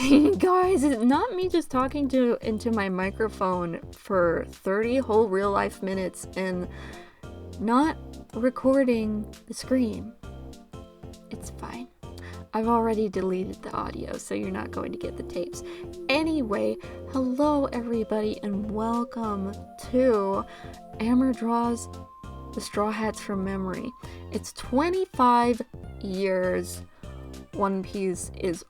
Guys, it's not me just talking into my microphone for 30 whole real life minutes and not recording the screen. It's fine. I've already deleted the audio, so you're not going to get the tapes. Anyway, hello everybody and welcome to Amber Draws the Straw Hats from Memory. It's 25 years. One Piece is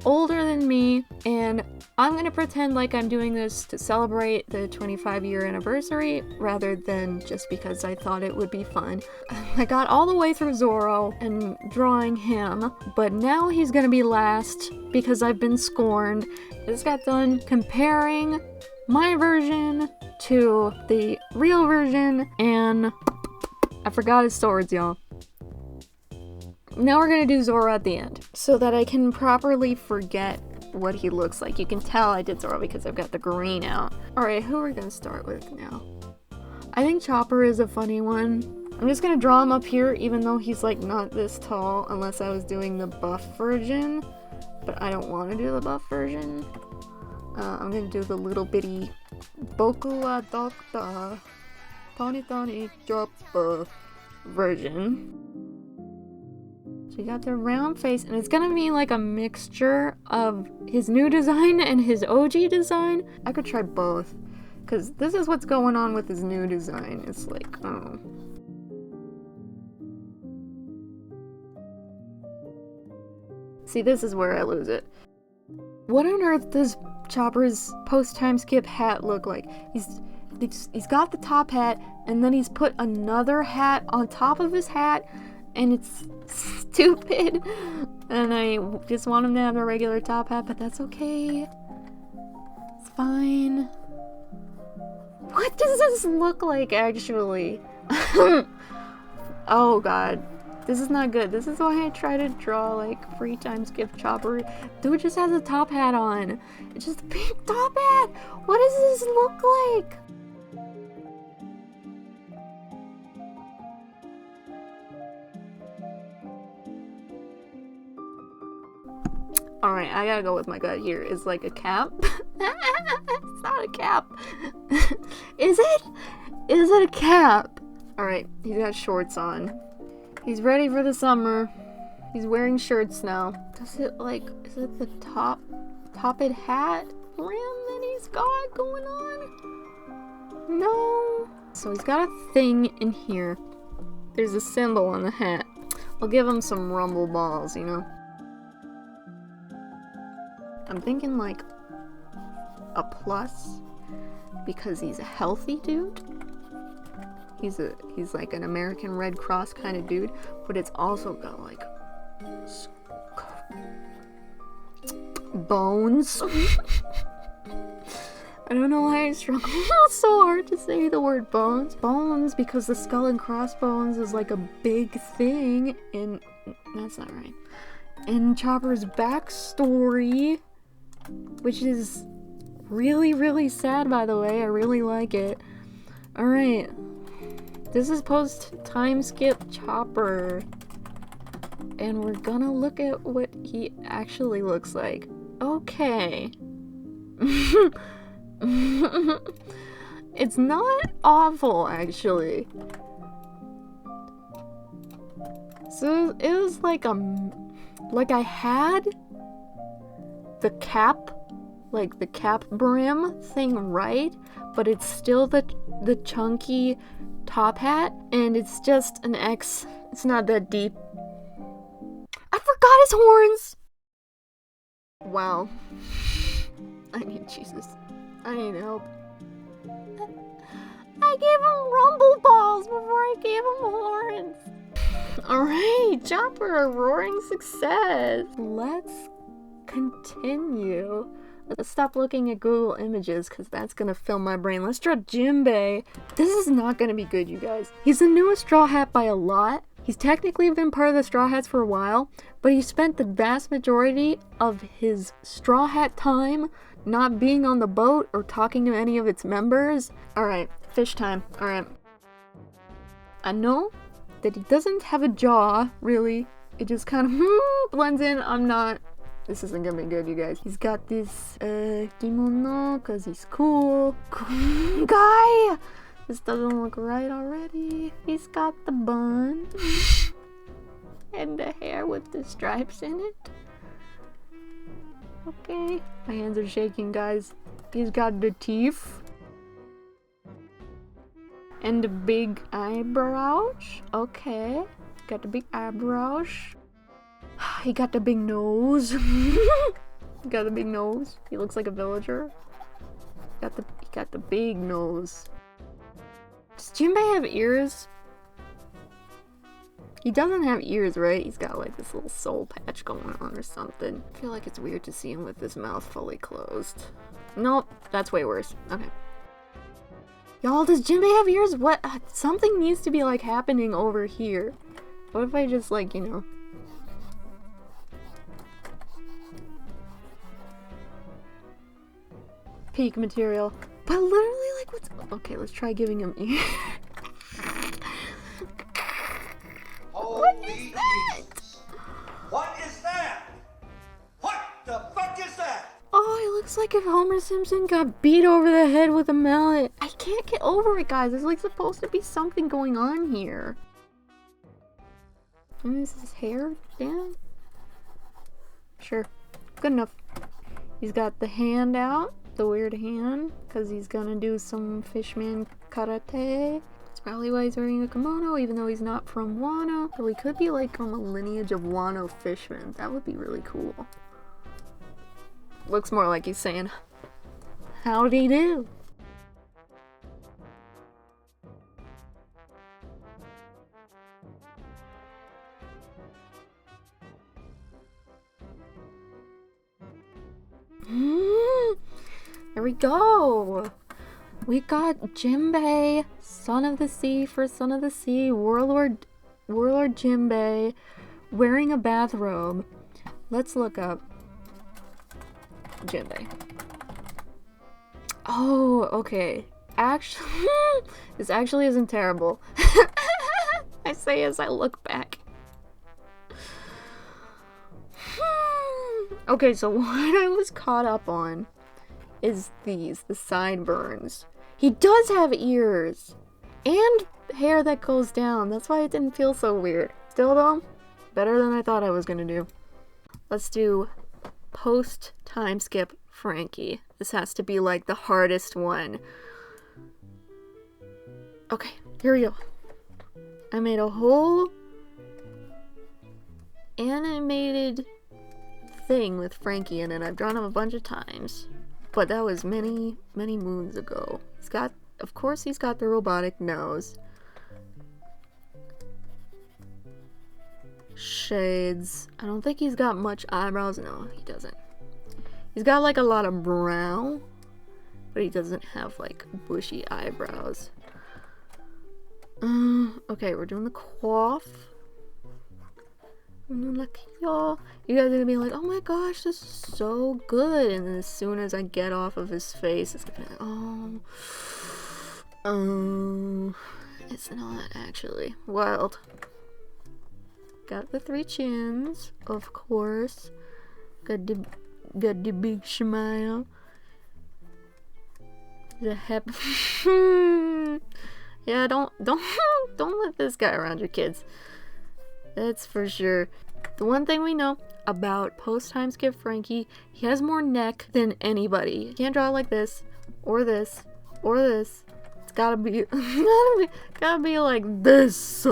older than me, and I'm gonna pretend like I'm doing this to celebrate the 25-year anniversary rather than just because I thought it would be fun. I got all the way through Zoro and drawing him, but now he's gonna be last because I've been scorned. I just got done comparing my version to the real version, and I forgot his swords, y'all. Now we're gonna do Zoro at the end, so that I can properly forget what he looks like. You can tell I did Zoro because I've got the green out. Alright, who are we gonna start with now? I think Chopper is a funny one. I'm just gonna draw him up here, even though he's like not this tall, unless I was doing the buff version. But I don't want to do the buff version. I'm gonna do the little bitty BOKU Doctor Tony Chopper version. So you got the round face, and it's gonna be like a mixture of his new design and his OG design. I could try both, because this is what's going on with his new design. It's like, oh. See, this is where I lose it. What on earth does Chopper's post-time skip hat look like? He's got the top hat, and then he's put another hat on top of his hat, and it's stupid, and I just want him to have a regular top hat, but that's okay. It's fine. What does this look like, actually? Oh god, this is not good. This is why I try to draw like free time skip Chopper. Dude just has a top hat on. It's just a pink top hat. What does this look like? Alright, I gotta go with my gut here. Is like a cap? It's not a cap. Is it? Is it a cap? Alright, he's got shorts on. He's ready for the summer. He's wearing shirts now. Does it like, is it the top-ed hat rim that he's got going on? No. So he's got a thing in here. There's a symbol on the hat. I'll give him some rumble balls, you know? I'm thinking like a plus because he's a healthy dude. He's like an American Red Cross kind of dude, but it's also got like bones. I don't know why I struggle so hard to say the word bones. Bones, because the skull and crossbones is like a big thing, and that's not right. And Chopper's backstory, which is really, really sad, by the way. I really like it. Alright. This is post-time skip Chopper. And we're gonna look at what he actually looks like. Okay. It's not awful, actually. So, it was like I had the cap, like the cap brim thing right, but it's still the chunky top hat, and it's just an X. It's not that deep. I forgot his horns! Wow. I need Jesus. I need help. I gave him rumble balls before I gave him horns. Alright, Chopper, a roaring success. Let's continue. Let's stop looking at Google Images because that's gonna fill my brain. Let's draw Jimbe. This is not gonna be good, you guys. He's the newest Straw Hat by a lot. He's technically been part of the Straw Hats for a while, but he spent the vast majority of his Straw Hat time not being on the boat or talking to any of its members. Alright, fish time. Alright. I know that he doesn't have a jaw, really. It just kind of blends in. I'm not This isn't gonna be good, you guys. He's got this kimono because he's cool. Cool guy! This doesn't look right already. He's got the bun. And the hair with the stripes in it. Okay. My hands are shaking, guys. He's got the teeth. And the big eyebrows. Okay. Got the big eyebrows. He got the big nose. Got the big nose. He looks like a villager. He got the big nose. Does Jimbe have ears? He doesn't have ears, right? He's got like this little soul patch going on or something. I feel like it's weird to see him with his mouth fully closed. Nope, that's way worse. Okay. Y'all, does Jimbe have ears? What? Something needs to be like happening over here. What if I just like, you know... peak material. But literally like what's... Okay, let's try giving him ears. What is that? What is that? What the fuck is that? Oh, it looks like if Homer Simpson got beat over the head with a mallet. I can't get over it, guys. There's like supposed to be something going on here. And is his hair down? Sure. Good enough. He's got the hand out. The weird hand. Because he's gonna do some fishman karate. Probably why he's wearing a kimono, even though he's not from Wano. So he could be like from a lineage of Wano fishermen. That would be really cool. Looks more like he's saying, howdy do. There we go. We got Jimbe, Son of the Sea for Son of the Sea, Warlord Jimbe, wearing a bathrobe. Let's look up Jimbe. Oh, okay. Actually, this actually isn't terrible. I say as I look back. Okay, so what I was caught up on is the sideburns. He does have ears and hair that goes down. That's why it didn't feel so weird. Still though, better than I thought I was gonna do. Let's do post time skip Frankie. This has to be like the hardest one. Okay, here we go. I made a whole animated thing with Frankie in it. I've drawn him a bunch of times. But that was many, many moons ago. He's got, of course he's got the robotic nose. Shades. I don't think he's got much eyebrows. No, he doesn't. He's got like a lot of brow, but he doesn't have like bushy eyebrows. Okay, we're doing the coif. Like, y'all, you guys are gonna be like, oh my gosh, this is so good. And then as soon as I get off of his face, it's gonna be like, oh, it's not actually. Wild. Got the 3 chins, of course. Got the big smile. The happy. Yeah, don't let this guy around your kids. That's for sure. The one thing we know about post-time skip Frankie, he has more neck than anybody. He can't draw like this, or this, or this. It's gotta be, gotta be like this.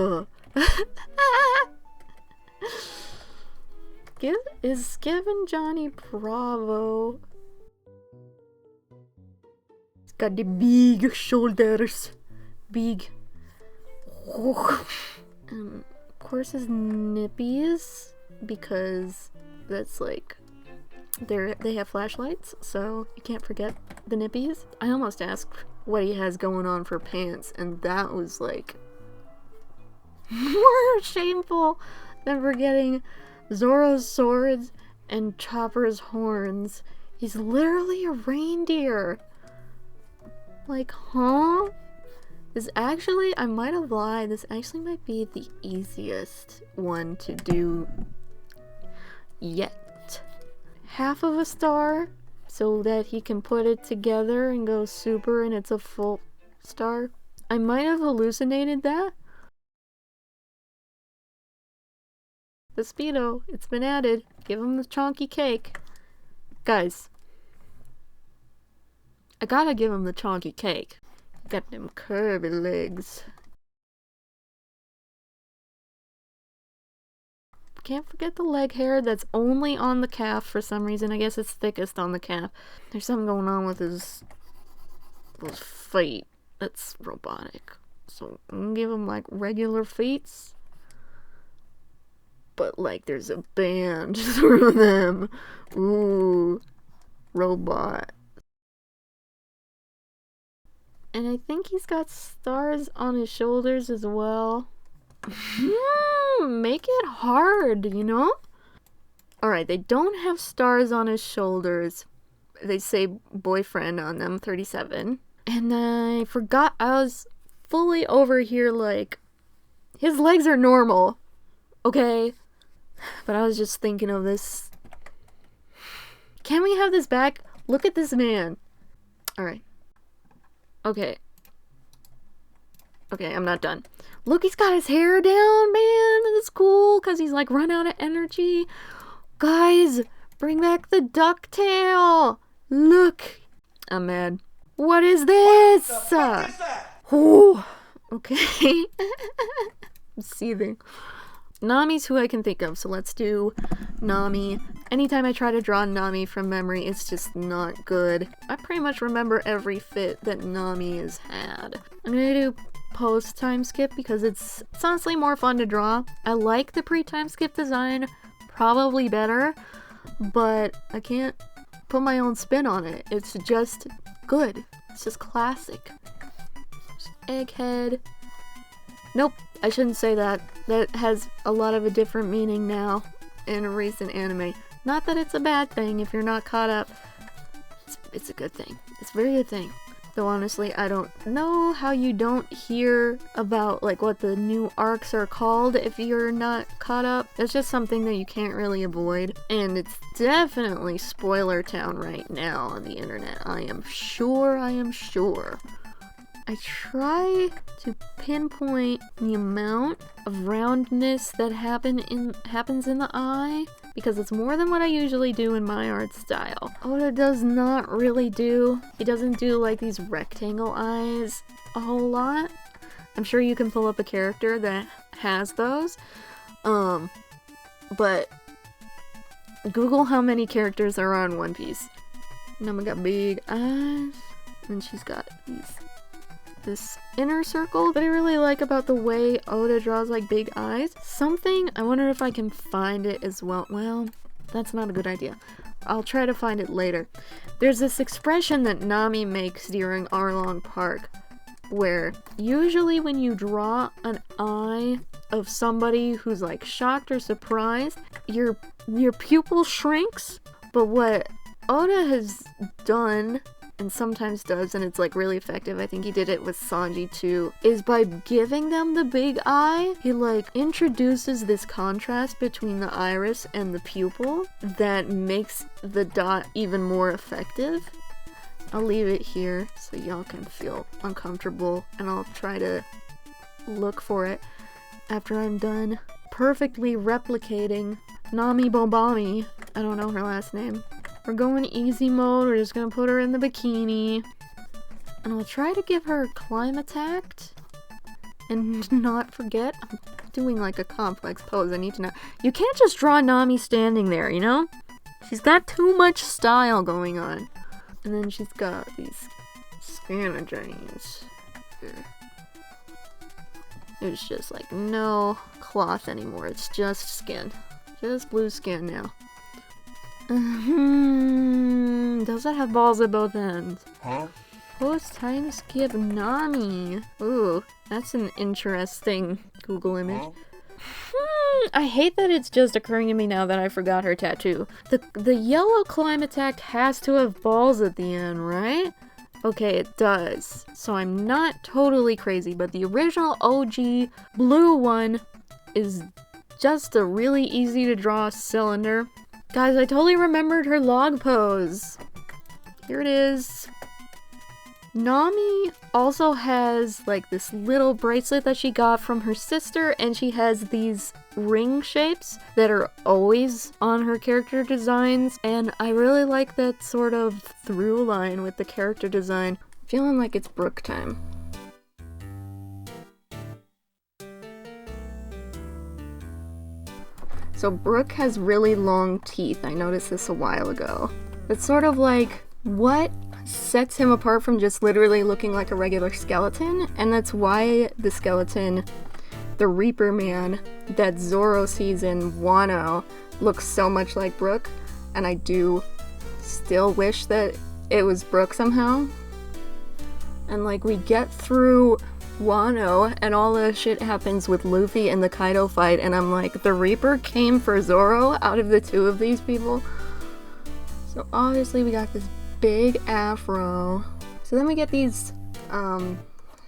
Is giving Johnny Bravo. He's got the big shoulders. Big. Of course his nippies, because that's like they have flashlights, so you can't forget the nippies. I almost asked what he has going on for pants, and that was like more shameful than forgetting Zoro's swords and Chopper's horns. He's literally a reindeer. Like, huh? This actually, I might have lied, this actually might be the easiest one to do yet. half of a star so that he can put it together and go super and it's a full star. I might have hallucinated that. The Speedo, it's been added. Give him the chonky cake. Guys, I gotta give him the chonky cake. Got them curvy legs. Can't forget the leg hair that's only on the calf for some reason. I guess it's thickest on the calf. There's something going on with those feet. That's robotic. So I'm gonna give him like regular feet. But like there's a band through them. Ooh. Robot. And I think he's got stars on his shoulders as well. Make it hard, you know? Alright, they don't have stars on his shoulders. They say boyfriend on them, 37. And I forgot, I was fully over here like, his legs are normal, okay? But I was just thinking of this. Can we have this back? Look at this man. Alright. Okay. Okay, I'm not done. Look, he's got his hair down, man. That's cool, because he's like run out of energy. Guys, bring back the ducktail. Look. I'm mad. What is this? What the fuck is that? Oh, okay. I'm seething. Nami's who I can think of, so let's do Nami. Anytime I try to draw Nami from memory, it's just not good. I pretty much remember every fit that Nami has had. I'm gonna do post time skip because it's honestly more fun to draw. I like the pre-time skip design probably better, but I can't put my own spin on it. It's just good. It's just classic. Egghead. Nope, I shouldn't say that. That has a lot of a different meaning now in a recent anime. Not that it's a bad thing if you're not caught up. It's a good thing. It's a very good thing. Though honestly, I don't know how you don't hear about like what the new arcs are called if you're not caught up. That's just something that you can't really avoid. And it's definitely spoiler town right now on the internet. I am sure. I try to pinpoint the amount of roundness that happens in the eye because it's more than what I usually do in my art style. Oda does not really do. He doesn't do like these rectangle eyes a whole lot. I'm sure you can pull up a character that has those. But Google how many characters there are in One Piece. Nami got big eyes, and she's got this inner circle that I really like about the way Oda draws like big eyes. Something, I wonder if I can find it as well. Well, that's not a good idea. I'll try to find it later. There's this expression that Nami makes during Arlong Park where usually when you draw an eye of somebody who's like shocked or surprised, your pupil shrinks. But what Oda has done and sometimes does, and it's like really effective, I think he did it with Sanji too, is by giving them the big eye, he like introduces this contrast between the iris and the pupil that makes the dot even more effective. I'll leave it here so y'all can feel uncomfortable, and I'll try to look for it after I'm done perfectly replicating Nami Bobami. I don't know her last name. We're going easy mode, we're just gonna put her in the bikini. And I'll try to give her Climatact. And not forget, I'm doing like a complex pose, I need to know. You can't just draw Nami standing there, you know? She's got too much style going on. And then she's got these scanner jeans. There's just like no cloth anymore, it's just skin. Just blue skin now. Does it have balls at both ends? Huh? Post time skip Nami. Ooh, that's an interesting Google image. Huh? I hate that it's just occurring to me now that I forgot her tattoo. The yellow Climatact has to have balls at the end, right? Okay, it does. So I'm not totally crazy, but the original OG blue one is just a really easy to draw cylinder. Guys, I totally remembered her log pose. Here it is. Nami also has like this little bracelet that she got from her sister, and she has these ring shapes that are always on her character designs, and I really like that sort of through line with the character design. Feeling like it's Brook time. So Brook has really long teeth. I noticed this a while ago. It's sort of like what sets him apart from just literally looking like a regular skeleton, and that's why the skeleton, the Reaper Man that Zoro sees in Wano, looks so much like Brook, and I do still wish that it was Brook somehow. And like we get through Wano and all the shit happens with Luffy and the Kaido fight, and I'm like, the Reaper came for Zoro out of the two of these people. So obviously we got this big afro. So then we get these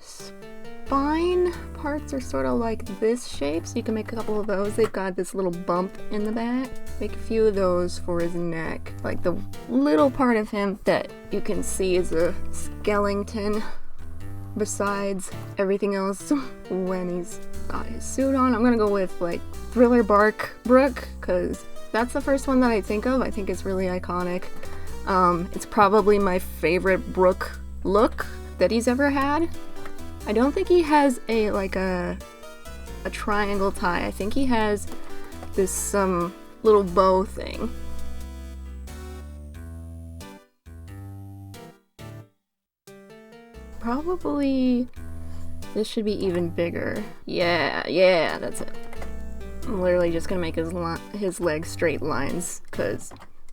spine parts are sort of like this shape, so you can make a couple of those. They've got this little bump in the back. Make a few of those for his neck. Like the little part of him that you can see is a skeleton besides everything else when he's got his suit on. I'm gonna go with like Thriller Bark Brook, because that's the first one that I think of. I think it's really iconic. It's probably my favorite Brook look that he's ever had. I don't think he has a triangle tie. I think he has this little bow thing. Probably this should be even bigger. Yeah, that's it. I'm literally just gonna make his legs straight lines, because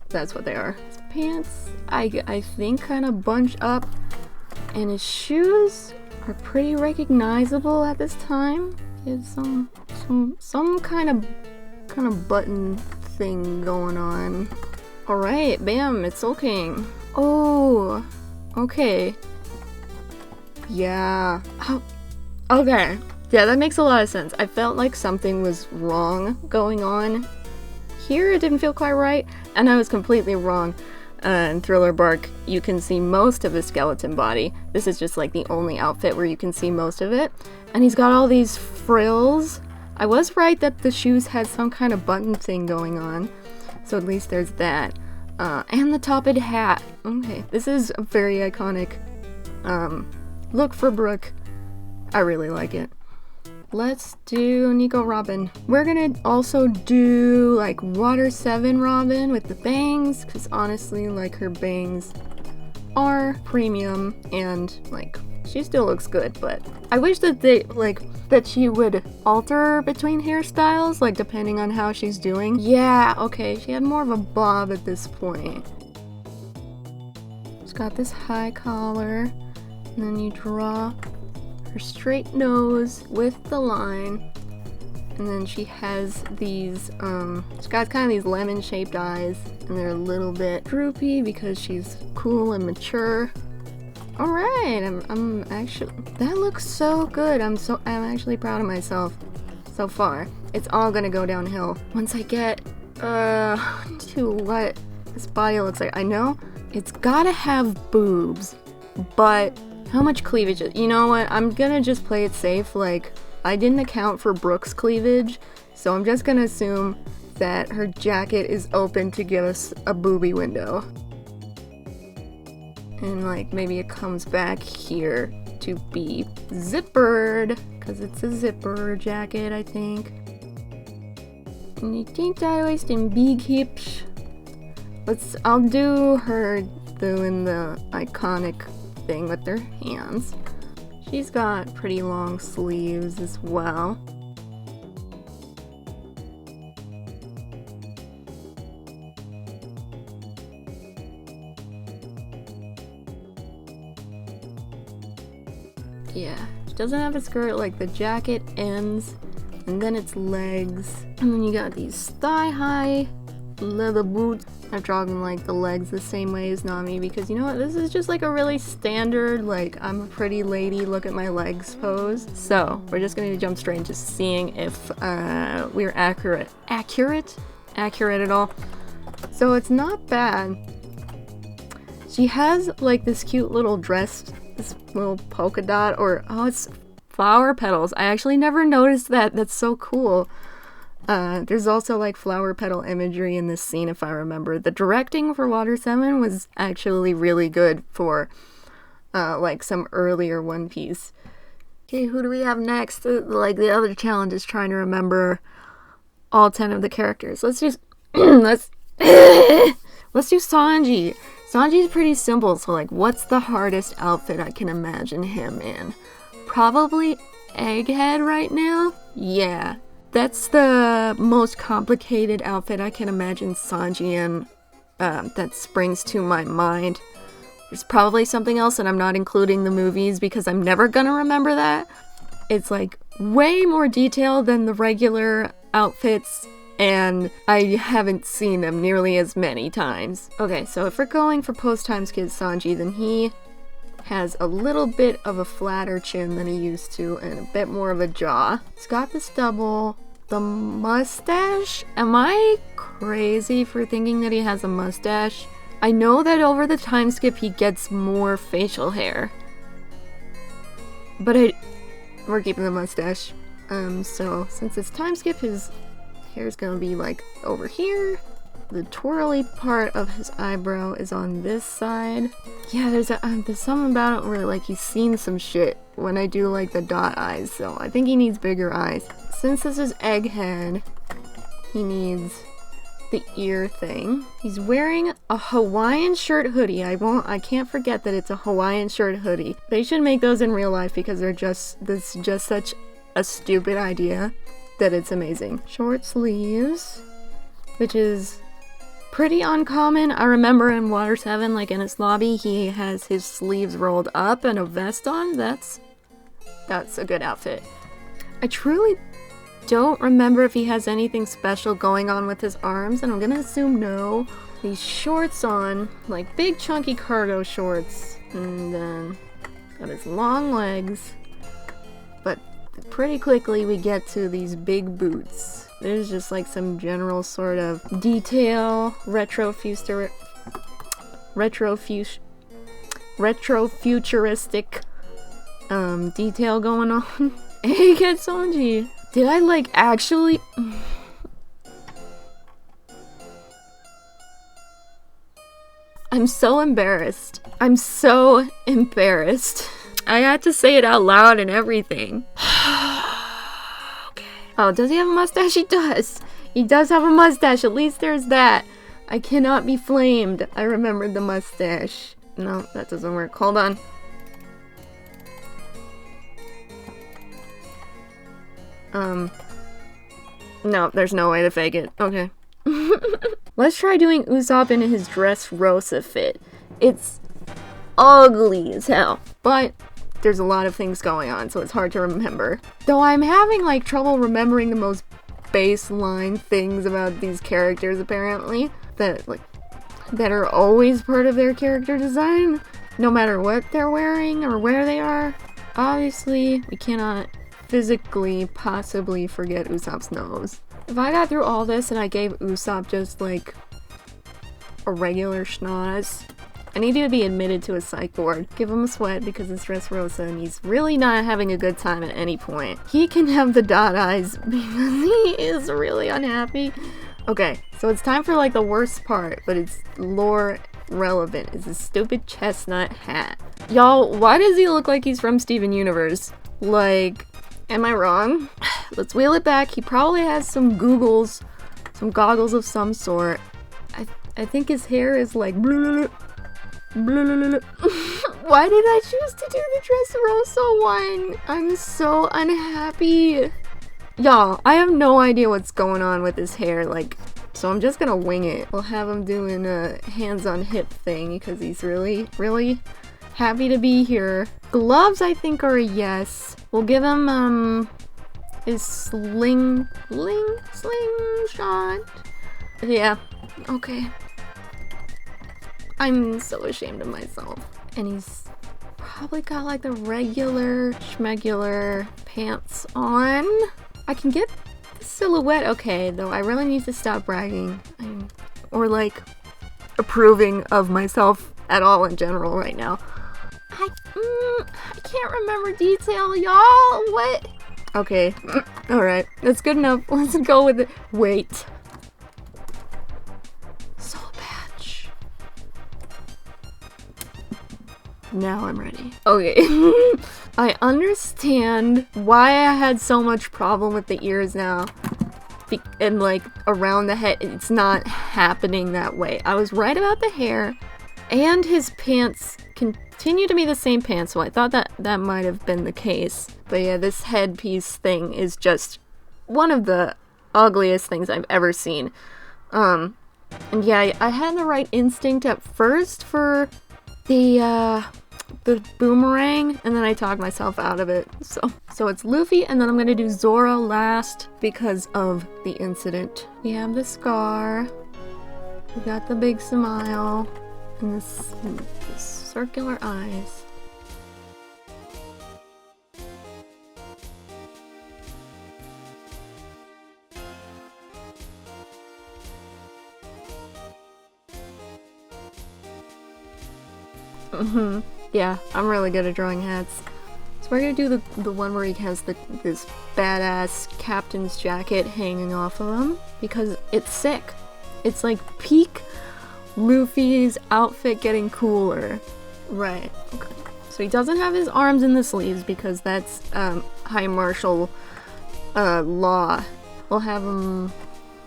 that's what they are. His pants, I think, kind of bunch up, and his shoes are pretty recognizable at this time. He has some kind of button thing going on. All right, bam, it's Soul King. Oh, okay. Yeah. Oh, okay. Yeah, that makes a lot of sense. I felt like something was wrong going on here. It didn't feel quite right, and I was completely wrong. In Thriller Bark, you can see most of his skeleton body. This is just like the only outfit where you can see most of it. And he's got all these frills. I was right that the shoes had some kind of button thing going on. So at least there's that. And the topped hat. Okay, this is a very iconic look for Brook. I really like it. Let's do Nico Robin. We're gonna also do like Water 7 Robin with the bangs, because honestly, like, her bangs are premium and like she still looks good, but I wish that that she would alter between hairstyles, like depending on how she's doing. Yeah, okay, she had more of a bob at this point. She's got this high collar, and then you draw her straight nose with the line, and then she has these she's got kind of these lemon shaped eyes, and they're a little bit droopy because she's cool and mature. All right, I'm actually, that looks so good. I'm actually proud of myself so far. It's all gonna go downhill once I get to what this body looks like. I know it's gotta have boobs, but how much cleavage? You know what? I'm gonna just play it safe. Like, I didn't account for Brook's cleavage, so I'm just gonna assume that her jacket is open to give us a boobie window. And like, maybe it comes back here to be zippered, because it's a zipper jacket, I think. And high waist and big hips. I'll do her doing the iconic thing with their hands. She's got pretty long sleeves as well. Yeah, she doesn't have a skirt. Like, the jacket ends and then it's legs, and then you got these thigh-high leather boots. I've drawn like the legs the same way as Nami, because you know what, this is just like a really standard, like, I'm a pretty lady, look at my legs pose. So we're just gonna jump straight into seeing if we're accurate at all. So it's not bad. She has like this cute little dress, this little polka dot, or oh, it's flower petals. I actually never noticed that. That's so cool. There's also like flower petal imagery in this scene, if I remember. The directing for Water 7 was actually really good for like some earlier One Piece. Okay, who do we have next? Like the other challenge is trying to remember all 10 of the characters. Let's just let's do Sanji. Sanji's pretty simple, so like what's the hardest outfit I can imagine him in? Probably Egghead right now? Yeah. That's the most complicated outfit I can imagine Sanji in that springs to my mind. There's probably something else, and I'm not including the movies because I'm never gonna remember that. It's like way more detailed than the regular outfits, and I haven't seen them nearly as many times. Okay, so if we're going for post-Times Kid Sanji, then he has a little bit of a flatter chin than he used to, and a bit more of a jaw. He's got the stubble, the mustache. Am I crazy for thinking that he has a mustache? I know that over the time skip he gets more facial hair, but we're keeping the mustache. So since it's time skip, his hair's gonna be like over here. The twirly part of his eyebrow is on this side. Yeah, there's something about it where like he's seen some shit when I do like the dot eyes, so I think he needs bigger eyes. Since this is Egghead, he needs the ear thing. He's wearing a Hawaiian shirt hoodie. I can't forget that it's a Hawaiian shirt hoodie. They should make those in real life because this is just such a stupid idea that it's amazing. Short sleeves, which is pretty uncommon. I remember in Water 7, like in his lobby, he has his sleeves rolled up and a vest on. That's a good outfit. I truly don't remember if he has anything special going on with his arms, and I'm gonna assume no. These shorts on, like big chunky cargo shorts, and then got his long legs. But pretty quickly we get to these big boots. There's just like some general sort of detail, retrofuturistic detail going on. Egghead Sanji. Did I like actually? I'm so embarrassed. I'm so embarrassed. I had to say it out loud and everything. Okay. Oh, does he have a mustache? He does. He does have a mustache. At least there's that. I cannot be flamed. I remembered the mustache. No, that doesn't work. Hold on. No, there's no way to fake it. Okay. Let's try doing Usopp in his dress Rosa fit. It's ugly as hell, but there's a lot of things going on, so it's hard to remember. Though I'm having like trouble remembering the most baseline things about these characters apparently that are always part of their character design, no matter what they're wearing or where they are. Obviously, we cannot physically possibly forget Usopp's nose. If I got through all this and I gave Usopp just like a regular schnoz, I need to be admitted to a psych ward. Give him a sweat because it's Dressrosa and he's really not having a good time at any point. He can have the dot eyes because he is really unhappy. Okay, so it's time for like the worst part, but it's lore relevant. It's a stupid chestnut hat. Y'all, why does he look like he's from Steven Universe? Like, am I wrong? Let's wheel it back. He probably has some goggles of some sort. I think his hair is like blah, blah, blah, blah. Why did I choose to do the Dressrosa one? I'm so unhappy. Y'all, I have no idea what's going on with his hair, like, so I'm just gonna wing it. We'll have him doing a hands on hip thing because he's really, really happy to be here. Gloves, I think, are a yes. We'll give him, his slingshot. Yeah, okay. I'm so ashamed of myself. And he's probably got like the regular schmegular pants on. I can get the silhouette okay, though I really need to stop bragging. or like approving of myself at all in general right now. I can't remember detail, y'all. What? Okay. Alright. That's good enough. Let's go with it. Wait. Soul Patch. Now I'm ready. Okay. I understand why I had so much problem with the ears now. And like around the head, it's not happening that way. I was right about the hair, and his pants continue to be the same pants, so I thought that might have been the case. But yeah, this headpiece thing is just one of the ugliest things I've ever seen. And yeah, I had the right instinct at first for the boomerang, and then I talked myself out of it. So it's Luffy, and then I'm gonna do Zoro last because of the incident. We have the scar, we got the big smile, and this circular eyes. Yeah, I'm really good at drawing hats. So we're gonna do the one where he has this badass captain's jacket hanging off of him, because it's sick. It's like peak Luffy's outfit getting cooler. Right, okay. So he doesn't have his arms in the sleeves because that's high martial law. We'll have him...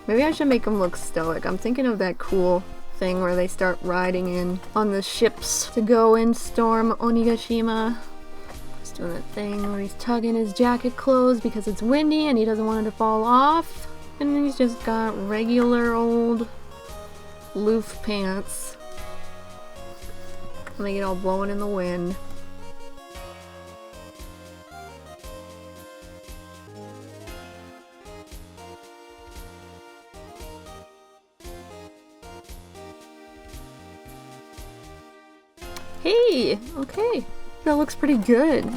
Maybe I should make him look stoic. I'm thinking of that cool thing where they start riding in on the ships to go and storm Onigashima. He's doing that thing where he's tugging his jacket closed because it's windy and he doesn't want it to fall off. And then he's just got regular old Luffy pants. And they get all blowing in the wind. Hey! Okay. That looks pretty good.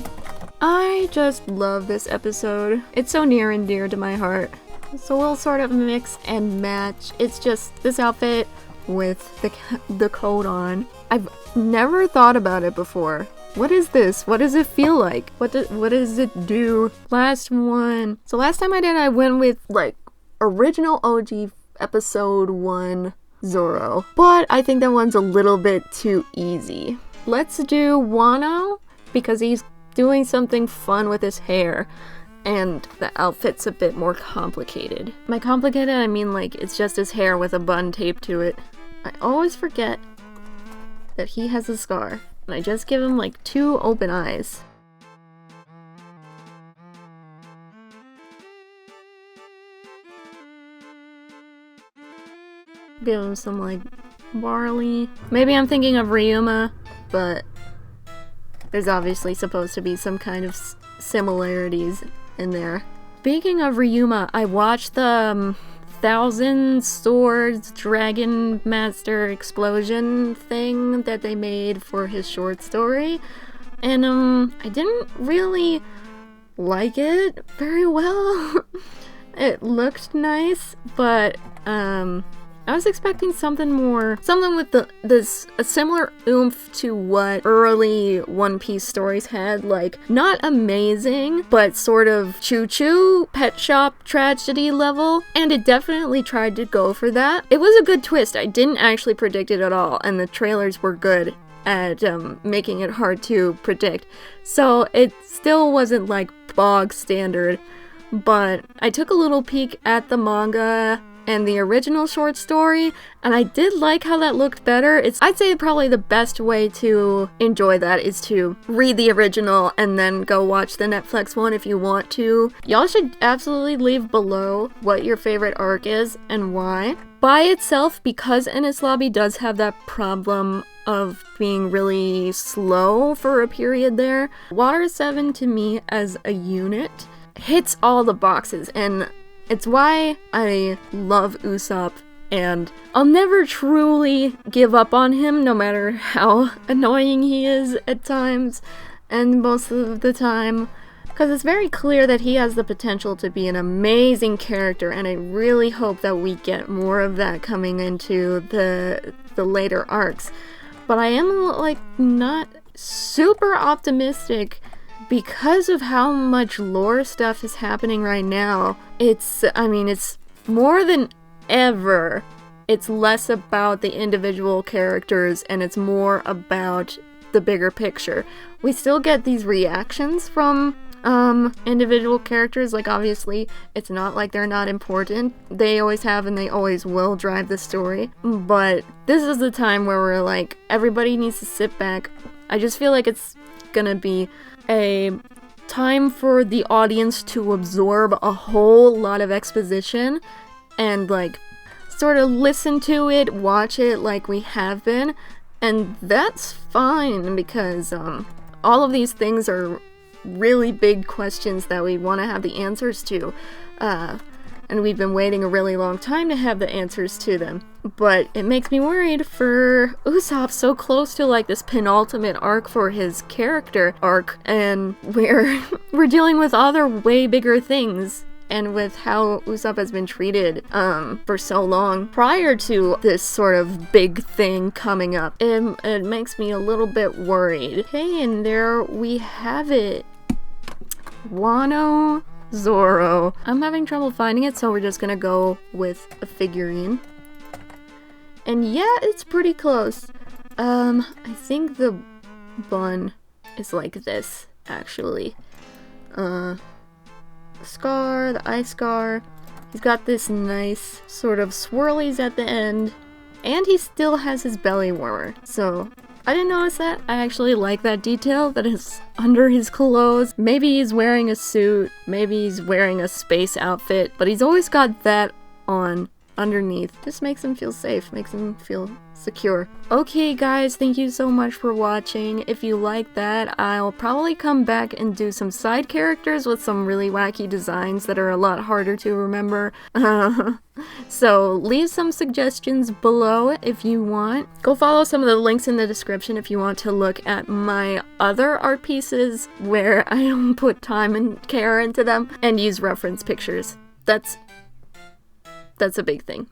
I just love this episode. It's so near and dear to my heart. So we'll sort of mix and match. It's just this outfit with the coat on. I've never thought about it before. What is this? What does it feel like? What does it do? Last one. So last time I did, I went with like original OG episode 1 Zoro. But I think that one's a little bit too easy. Let's do Wano because he's doing something fun with his hair. And the outfit's a bit more complicated. By complicated, I mean like it's just his hair with a bun taped to it. I always forget that he has a scar. And I just give him like 2 open eyes. Give him some like barley. Maybe I'm thinking of Ryuma, but there's obviously supposed to be some kind of similarities in there. Speaking of Ryuma, I watched the 1,000 Swords Dragon Master Explosion thing that they made for his short story, and I didn't really like it very well. It looked nice, but I was expecting something with a similar oomph to what early One Piece stories had, like not amazing, but sort of choo-choo, pet shop tragedy level, and it definitely tried to go for that. It was a good twist. I didn't actually predict it at all, and the trailers were good at making it hard to predict. So it still wasn't like bog standard, but I took a little peek at the manga and the original short story, and I did like how that looked better. I'd say probably the best way to enjoy that is to read the original and then go watch the Netflix one if you want to. Y'all should absolutely leave below what your favorite arc is and why. By itself, because Enies Lobby does have that problem of being really slow for a period there, Water 7 to me as a unit hits all the boxes, and it's why I love Usopp, and I'll never truly give up on him no matter how annoying he is at times, and most of the time Because it's very clear that he has the potential to be an amazing character, and I really hope that we get more of that coming into the later arcs. But I am, like, not super optimistic because of how much lore stuff is happening right now. It's more than ever. It's less about the individual characters and it's more about the bigger picture. We still get these reactions from individual characters. Like, obviously, it's not like they're not important. They always have and they always will drive the story. But this is the time where we're like, everybody needs to sit back. I just feel like it's gonna be a time for the audience to absorb a whole lot of exposition and, like, sort of listen to it, watch it like we have been. And that's fine because all of these things are really big questions that we want to have the answers to, and we've been waiting a really long time to have the answers to them. But it makes me worried for Usopp, so close to, like, this penultimate arc for his character arc, and we're dealing with other way bigger things. And with how Usopp has been treated for so long prior to this sort of big thing coming up, it makes me a little bit worried. Okay, and there we have it. Wano Zoro. I'm having trouble finding it, so we're just gonna go with a figurine. And yeah, it's pretty close. I think the bun is like this, actually. Scar, the eye scar. He's got this nice sort of swirlies at the end, and he still has his belly warmer. So I didn't notice that. I actually like that detail that is under his clothes. Maybe he's wearing a suit, maybe he's wearing a space outfit, but he's always got that on underneath. Just makes him feel safe, makes him feel secure. Okay guys, thank you so much for watching. If you like that, I'll probably come back and do some side characters with some really wacky designs that are a lot harder to remember. So leave some suggestions below if you want. Go follow some of the links in the description if you want to look at my other art pieces where I put time and care into them and use reference pictures. That's a big thing.